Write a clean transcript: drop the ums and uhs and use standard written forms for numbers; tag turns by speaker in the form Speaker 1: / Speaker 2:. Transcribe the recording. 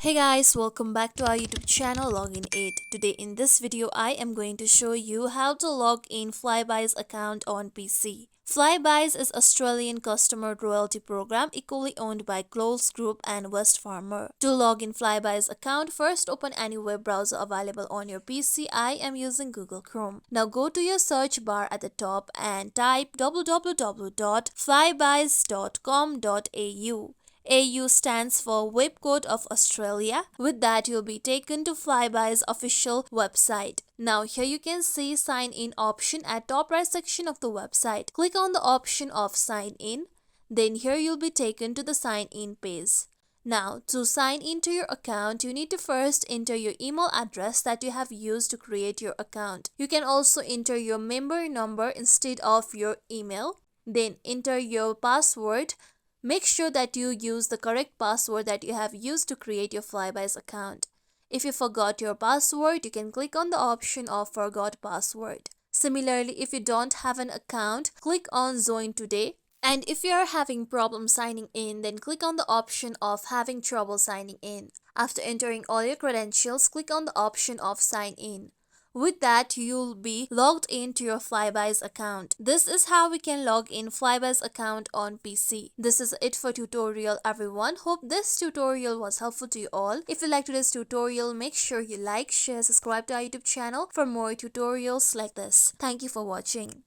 Speaker 1: Hey guys, welcome back to our YouTube channel Login 8. Today in this video, I am going to show you how to log in Flybuys account on PC. Flybuys is Australian customer loyalty program equally owned by Close Group and West Farmer. To log in Flybuys account, first open any web browser available on your PC. I am using Google Chrome. Now go to your search bar at the top and type www.flybuys.com.au. AU stands for Web Code of Australia. With that, you'll be taken to Flybuys official website. Now here you can see sign in option at top right section of the website. Click on the option of sign in. Then here you'll be taken to the sign in page. Now to sign into your account, you need to first enter your email address that you have used to create your account. You can also enter your member number instead of your email. Then enter your password. Make sure that you use the correct password that you have used to create your Flybuys account. If you forgot your password, you can click on the option of Forgot Password. Similarly, if you don't have an account, click on Join Today. And if you are having problem signing in, then click on the option of Having Trouble Signing In. After entering all your credentials, click on the option of Sign In. With that, you'll be logged into your Flybuys account. This is how we can log in Flybuys account on PC. This is it for tutorial everyone. Hope this tutorial was helpful to you all. If you liked today's tutorial, make sure you like, share, subscribe to our YouTube channel for more tutorials like this. Thank you for watching.